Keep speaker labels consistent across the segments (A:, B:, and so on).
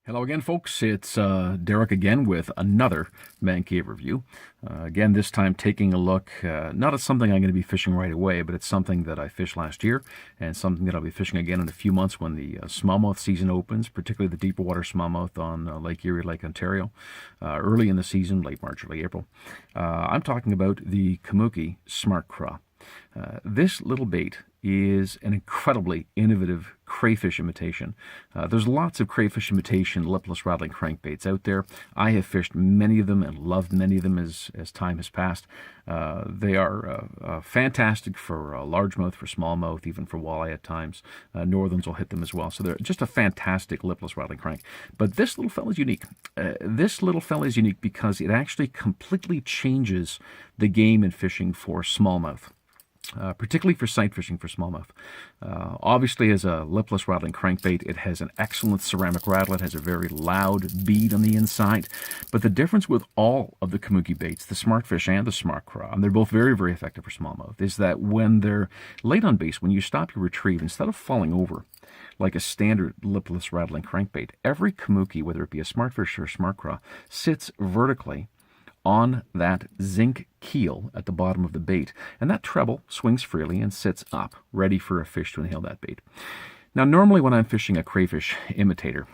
A: Hello again, folks. It's Derek again with another Man Cave review. Again, this time taking a look not at something I'm going to be fishing right away, but it's something that I fished last year and something that I'll be fishing again in a few months when the smallmouth season opens, particularly the deeper water smallmouth on Lake Erie, Lake Ontario, early in the season, late March, early April. I'm talking about the Kamooki SmartCraw. This little bait is an incredibly innovative crayfish imitation. There's lots of crayfish imitation lipless rattling crankbaits out there. I have fished many of them and loved many of them as time has passed. They are fantastic for largemouth, for smallmouth, even for walleye at times. Northerns will hit them as well. So they're just a fantastic lipless rattling crank. But this little fella is unique. This little fella is unique because it actually completely changes the game in fishing for smallmouth. Particularly for sight fishing for smallmouth. Obviously, as a lipless rattling crankbait, it has an excellent ceramic rattle. It has a very loud bead on the inside. But the difference with all of the Kamooki baits, the Smartfish and the SmartCraw, and they're both very, very effective for smallmouth, is that when they're laid on base, when you stop your retrieve, instead of falling over like a standard lipless rattling crankbait, every Kamooki, whether it be a Smartfish or a SmartCraw, sits vertically on that zinc keel at the bottom of the bait. And that treble swings freely and sits up, ready for a fish to inhale that bait. Now, normally when I'm fishing a crayfish imitator,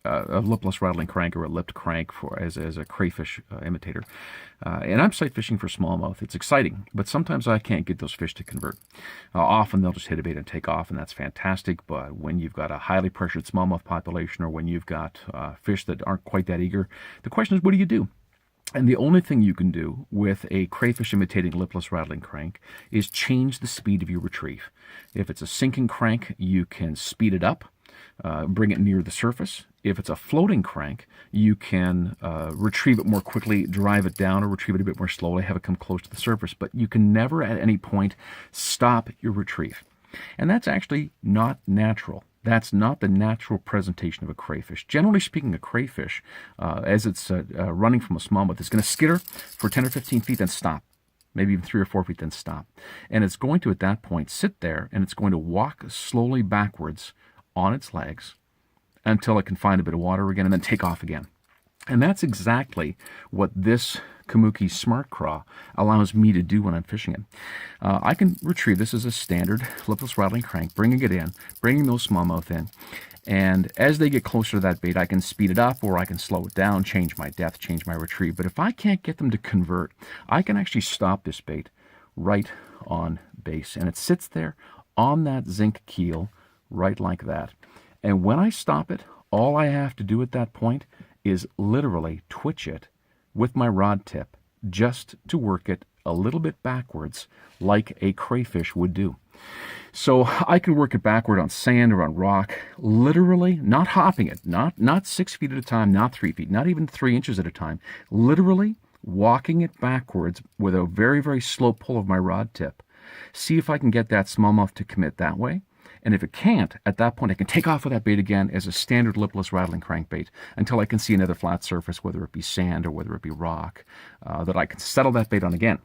A: a lipless rattling crank or a lipped crank as a crayfish imitator, and I'm sight fishing for smallmouth, it's exciting, but sometimes I can't get those fish to convert. Often they'll just hit a bait and take off, and that's fantastic, but when you've got a highly pressured smallmouth population or when you've got fish that aren't quite that eager, the question is, what do you do? And the only thing you can do with a crayfish imitating lipless rattling crank is change the speed of your retrieve. If it's a sinking crank, you can speed it up, bring it near the surface. If it's a floating crank, you can retrieve it more quickly, drive it down, or retrieve it a bit more slowly, have it come close to the surface. But you can never at any point stop your retrieve. And that's actually not natural. That's not the natural presentation of a crayfish. Generally speaking, a crayfish, as it's running from a smallmouth, is going to skitter for 10 or 15 feet, then stop. Maybe even 3 or 4 feet, then stop. And it's going to, at that point, sit there, and it's going to walk slowly backwards on its legs until it can find a bit of water again, and then take off again. And that's exactly what this Kamooki SmartCraw allows me to do when I'm fishing it. I can retrieve this as a standard lipless rattling crank, bringing it in, bringing those smallmouth in, and as they get closer to that bait, I can speed it up or I can slow it down, change my depth, change my retrieve. But if I can't get them to convert, I can actually stop this bait right on base. And it sits there on that zinc keel, right like that. And when I stop it, all I have to do at that point is literally twitch it with my rod tip just to work it a little bit backwards like a crayfish would do. So I can work it backward on sand or on rock, literally not hopping it, not 6 feet at a time, not 3 feet, not even 3 inches at a time, literally walking it backwards with a very, very slow pull of my rod tip. See if I can get that smallmouth to commit that way. And if it can't, at that point I can take off with that bait again as a standard lipless rattling crankbait until I can see another flat surface, whether it be sand or whether it be rock, that I can settle that bait on again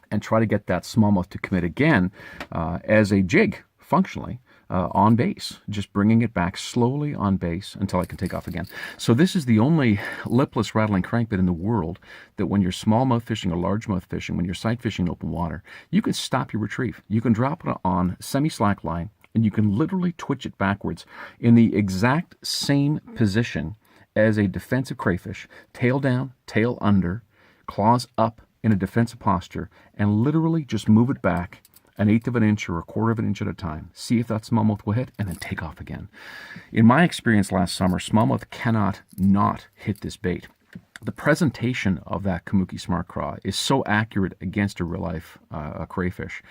A: and try to get that smallmouth to commit again as a jig, functionally, on base, just bringing it back slowly on base until I can take off again. So this is the only lipless rattling crankbait in the world that when you're smallmouth fishing or largemouth fishing, when you're sight fishing in open water, you can stop your retrieve. You can drop it on semi-slack line, and you can literally twitch it backwards in the exact same position as a defensive crayfish, tail down, tail under, claws up in a defensive posture, and literally just move it back 1/8 of an inch or 1/4 of an inch at a time. See if that smallmouth will hit, and then take off again. In my experience last summer, smallmouth cannot not hit this bait. The presentation of that Kamooki SmartCraw is so accurate against a real-life crayfish.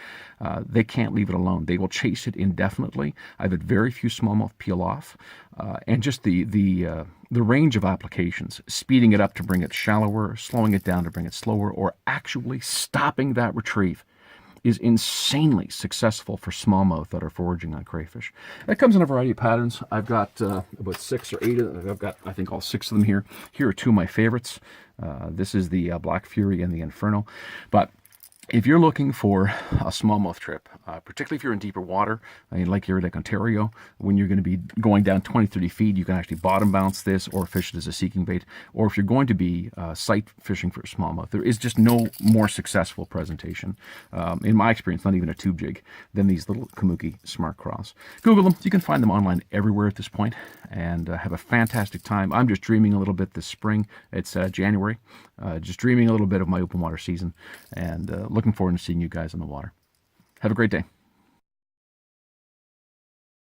A: They can't leave it alone. They will chase it indefinitely. I've had very few smallmouth peel off, and just the range of applications, speeding it up to bring it shallower, slowing it down to bring it slower, or actually stopping that retrieve is insanely successful for smallmouth that are foraging on crayfish. That comes in a variety of patterns. I've got about 6 or 8 of them. I've got, I think, all 6 of them here. Here are 2 of my favorites. This is the Black Fury and the Inferno. But If you're looking for a smallmouth trip, particularly if you're in deeper water, like you're in Lake Ontario, when you're going to be going down 20, 30 feet, you can actually bottom bounce this or fish it as a seeking bait. Or if you're going to be sight fishing for smallmouth, there is just no more successful presentation, in my experience, not even a tube jig, than these little Kamooki SmartCraws. Google them. You can find them online everywhere at this point, and have a fantastic time. I'm just dreaming a little bit this spring. It's January. Just dreaming a little bit of my open water season, and looking forward to seeing you guys on the water. Have a great day.